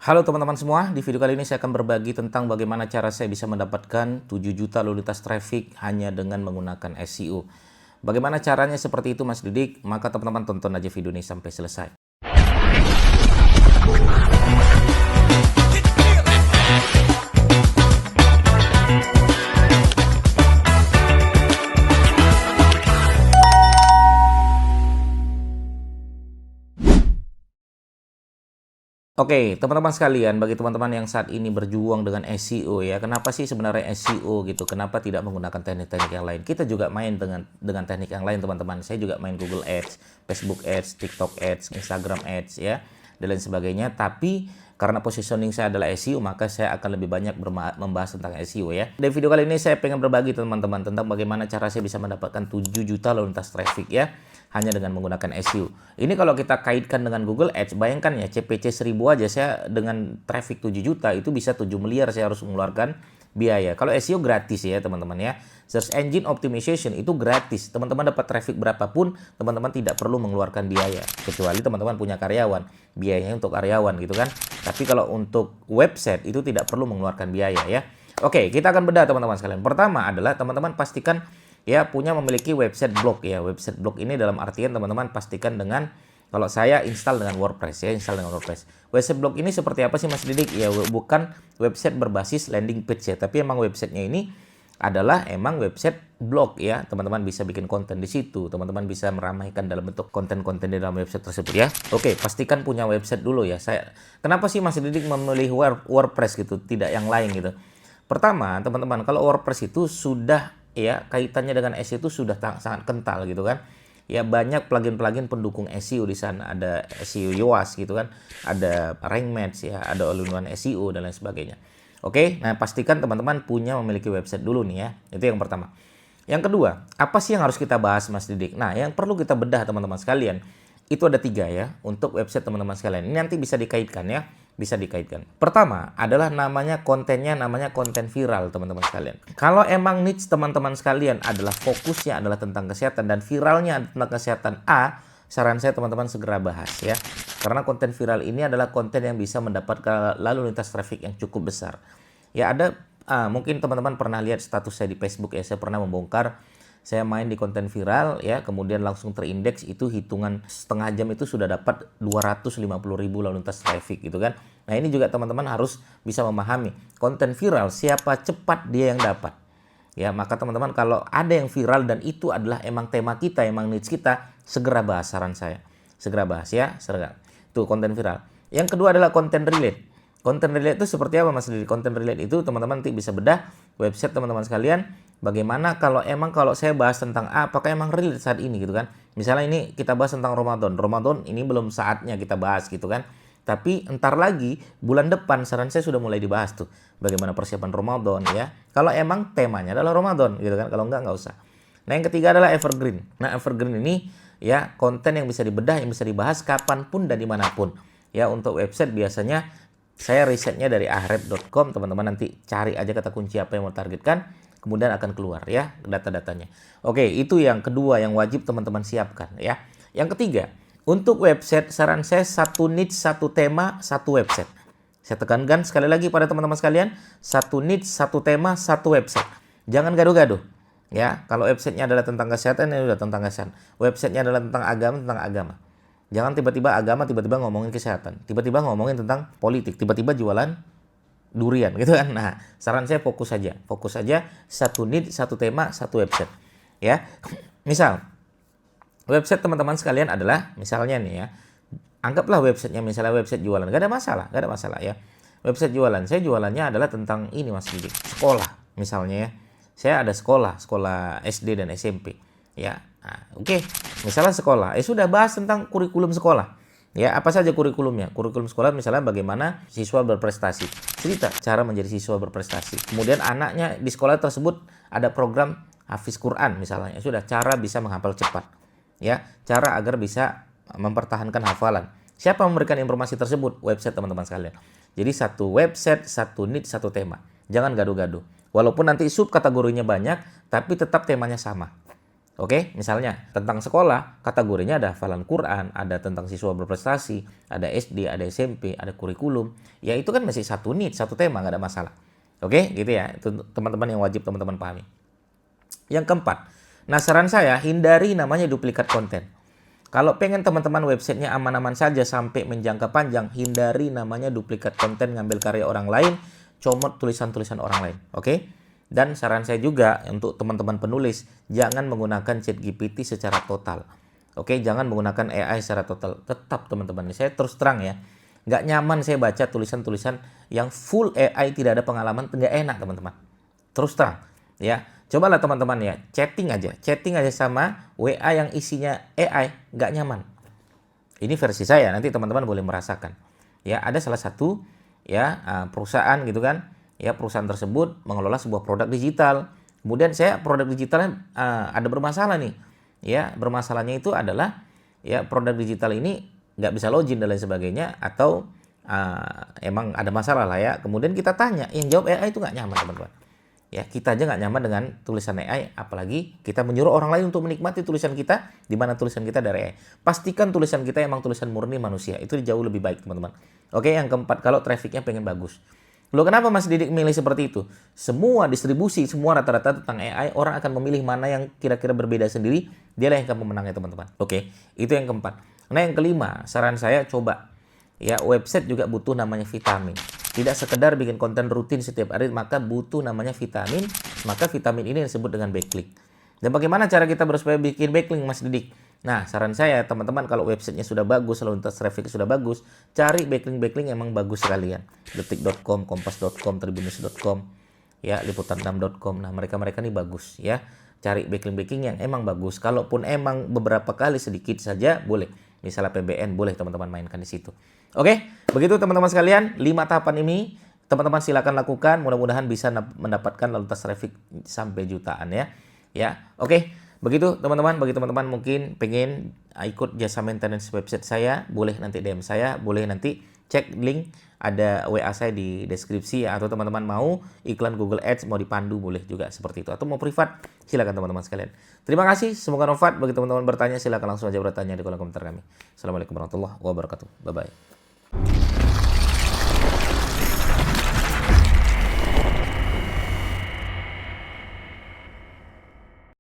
Halo teman-teman semua, di video kali ini saya akan berbagi tentang bagaimana cara saya bisa mendapatkan 7 juta lalu lintas traffic hanya dengan menggunakan SEO. Bagaimana caranya seperti itu Mas Didik? Maka teman-teman tonton aja video ini sampai selesai. Oke, teman-teman sekalian, bagi teman-teman yang saat ini berjuang dengan SEO ya, kenapa sih sebenarnya SEO gitu? Kenapa tidak menggunakan teknik-teknik yang lain? Kita juga main dengan teknik yang lain, teman-teman. Saya juga main Google Ads, Facebook Ads, TikTok Ads, Instagram Ads ya, dan lain sebagainya. Tapi karena positioning saya adalah SEO, maka saya akan lebih banyak membahas tentang SEO ya. Di video kali ini saya pengen berbagi teman-teman tentang bagaimana cara saya bisa mendapatkan 7 juta lalu lintas traffic ya, hanya dengan menggunakan SEO. Ini kalau kita kaitkan dengan Google Ads, bayangkan ya CPC 1000 aja saya dengan traffic 7 juta itu bisa 7 miliar saya harus mengeluarkan biaya. Kalau SEO gratis ya teman-teman ya. Search Engine Optimization itu gratis. Teman-teman dapat traffic berapapun, teman-teman tidak perlu mengeluarkan biaya. Kecuali teman-teman punya karyawan, biayanya untuk karyawan gitu kan. Tapi kalau untuk website itu tidak perlu mengeluarkan biaya ya. Oke, kita akan bedah teman-teman sekalian. Pertama adalah teman-teman pastikan ya memiliki website blog ya. Website blog ini dalam artian teman-teman pastikan dengan, kalau saya install dengan WordPress ya, install dengan WordPress. Website blog ini seperti apa sih Mas Didik? Ya bukan website berbasis landing page ya, tapi emang websitenya ini adalah emang website blog ya. Teman-teman bisa bikin konten di situ, teman-teman bisa meramaikan dalam bentuk konten-konten di dalam website tersebut ya. Oke, pastikan punya website dulu ya. Kenapa sih Mas Didik memilih WordPress gitu, tidak yang lain gitu? Pertama, teman-teman, kalau WordPress itu sudah ya kaitannya dengan SEO itu sudah sangat kental gitu kan. Ya banyak plugin-plugin pendukung SEO di sana, ada SEO Yoast gitu kan, ada Rank Match ya, ada all-in-one SEO dan lain sebagainya. Oke, nah pastikan teman-teman memiliki website dulu nih ya. Itu yang pertama. Yang kedua, apa sih yang harus kita bahas Mas Didik? Nah, yang perlu kita bedah teman-teman sekalian, itu ada 3 ya untuk website teman-teman sekalian. Ini nanti bisa dikaitkan ya, bisa dikaitkan. Pertama adalah namanya konten viral teman-teman sekalian. Kalau emang niche teman-teman sekalian adalah fokusnya adalah tentang kesehatan dan viralnya tentang kesehatan saran saya teman-teman segera bahas ya. Karena konten viral ini adalah konten yang bisa mendapatkan lalu lintas traffic yang cukup besar. Ya ada mungkin teman-teman pernah lihat status saya di Facebook ya, saya pernah membongkar saya main di konten viral ya, kemudian langsung terindeks, itu hitungan setengah jam itu sudah dapat 250.000 lalu lintas traffic gitu kan. Nah ini juga teman-teman harus bisa memahami konten viral siapa cepat dia yang dapat. Ya, maka teman-teman kalau ada yang viral dan itu adalah emang tema kita, emang niche kita, segera bahas saran saya. Segera bahas ya, segera. Itu konten viral. Yang kedua adalah konten relate. Konten relate itu seperti apa Mas Didi? Konten relate itu teman-teman nanti bisa bedah website teman-teman sekalian. Bagaimana kalau saya bahas tentang A, apakah emang relate saat ini gitu kan? Misalnya ini kita bahas tentang Ramadan. Ramadan ini belum saatnya kita bahas gitu kan. Tapi entar lagi bulan depan saran saya sudah mulai dibahas tuh. Bagaimana persiapan Ramadan ya. Kalau emang temanya adalah Ramadan gitu kan. Kalau enggak usah. Nah yang ketiga adalah evergreen. Nah evergreen ini ya konten yang bisa dibedah, yang bisa dibahas kapanpun dan dimanapun. Ya untuk website biasanya saya risetnya dari ahref.com. Teman-teman nanti cari aja kata kunci apa yang mau targetkan. Kemudian akan keluar ya data-datanya. Oke, itu yang kedua yang wajib teman-teman siapkan ya. Yang ketiga, untuk website saran saya satu niche, satu tema, satu website. Saya tekankan sekali lagi pada teman-teman sekalian, satu niche, satu tema, satu website. Jangan gaduh-gaduh. Ya, kalau websitenya adalah tentang kesehatan, ya udah tentang kesehatan. Websitenya adalah tentang agama. Jangan tiba-tiba agama, tiba-tiba ngomongin kesehatan. Tiba-tiba ngomongin tentang politik, tiba-tiba jualan durian gitu kan. Nah, saran saya fokus saja satu niche, satu tema, satu website. Ya. Misal website teman-teman sekalian adalah misalnya nih ya. Anggaplah websitenya misalnya website jualan, gak ada masalah ya. Website jualan, saya jualannya adalah tentang ini Mas Didik, sekolah misalnya ya. Saya ada sekolah SD dan SMP ya. Nah, oke. Misalnya sekolah, sudah bahas tentang kurikulum sekolah. Ya, apa saja kurikulumnya? Kurikulum sekolah misalnya bagaimana siswa berprestasi. Cerita cara menjadi siswa berprestasi. Kemudian anaknya di sekolah tersebut ada program Hafiz Quran misalnya. Sudah cara bisa menghafal cepat. Ya, cara agar bisa mempertahankan hafalan. Siapa memberikan informasi tersebut? Website teman-teman sekalian. Jadi satu website, satu niche, satu tema. Jangan gaduh-gaduh. Walaupun nanti sub kategorinya banyak, tapi tetap temanya sama. Oke, misalnya tentang sekolah, kategorinya ada hafalan Quran, ada tentang siswa berprestasi, ada SD, ada SMP, ada kurikulum. Ya itu kan masih satu need, satu tema, nggak ada masalah. Oke, gitu ya. Itu teman-teman yang wajib teman-teman pahami. Yang keempat, nah saran saya hindari namanya duplikat konten. Kalau pengen teman-teman websitenya aman-aman saja sampai menjangka panjang, hindari namanya duplikat konten, ngambil karya orang lain, comot tulisan-tulisan orang lain. Oke? Dan saran saya juga untuk teman-teman penulis, jangan menggunakan ChatGPT secara total. Oke, jangan menggunakan AI secara total. Tetap teman-teman, saya terus terang ya, nggak nyaman saya baca tulisan-tulisan yang full AI, tidak ada pengalaman, nggak enak teman-teman. Terus terang, ya. Cobalah teman-teman ya, chatting aja sama WA yang isinya AI, nggak nyaman. Ini versi saya, nanti teman-teman boleh merasakan. Ya, ada salah satu ya perusahaan gitu kan, ya perusahaan tersebut mengelola sebuah produk digital. Kemudian saya produk digitalnya ada bermasalah nih. Ya, bermasalahnya itu adalah ya produk digital ini nggak bisa login dan lain sebagainya, atau emang ada masalah lah ya. Kemudian kita tanya, yang jawab AI itu nggak nyaman teman-teman. Ya, kita aja nggak nyaman dengan tulisan AI, apalagi kita menyuruh orang lain untuk menikmati tulisan kita, di mana tulisan kita dari AI. Pastikan tulisan kita emang tulisan murni manusia, itu jauh lebih baik teman-teman. Oke, yang keempat, kalau trafficnya pengen bagus. Loh, kenapa Mas Didik milih seperti itu? Semua distribusi, semua rata-rata tentang AI, orang akan memilih mana yang kira-kira berbeda sendiri, dialah yang akan memenangnya teman-teman. Oke, itu yang keempat. Nah, yang kelima, saran saya coba ya, website juga butuh namanya vitamin. Tidak sekedar bikin konten rutin setiap hari, maka butuh namanya vitamin. Maka vitamin ini disebut dengan backlink. Dan bagaimana cara kita supaya bikin backlink, Mas Didik? Nah, saran saya teman-teman, kalau websitenya sudah bagus, lalu lintas traffic sudah bagus, cari backlink yang emang bagus sekalian. Detik.com, kompas.com, tribunnews.com, ya liputan6.com. Nah, mereka-mereka ini bagus ya. Cari backlink yang emang bagus. Kalaupun emang beberapa kali sedikit saja boleh. Misalnya PBN boleh teman-teman mainkan di situ. Oke, begitu teman-teman sekalian, 5 tahapan ini teman-teman silakan lakukan, mudah-mudahan bisa mendapatkan lalu lintas traffic sampai jutaan ya. Ya, oke. Begitu teman-teman, bagi teman-teman mungkin pengen ikut jasa maintenance website saya, boleh nanti DM saya, boleh nanti cek link ada WA saya di deskripsi ya, atau teman-teman mau iklan Google Ads mau dipandu boleh juga seperti itu, atau mau privat silakan teman-teman sekalian. Terima kasih, semoga manfaat. Bagi teman-teman bertanya silakan langsung aja bertanya di kolom komentar kami. Assalamualaikum warahmatullahi wabarakatuh. Bye bye.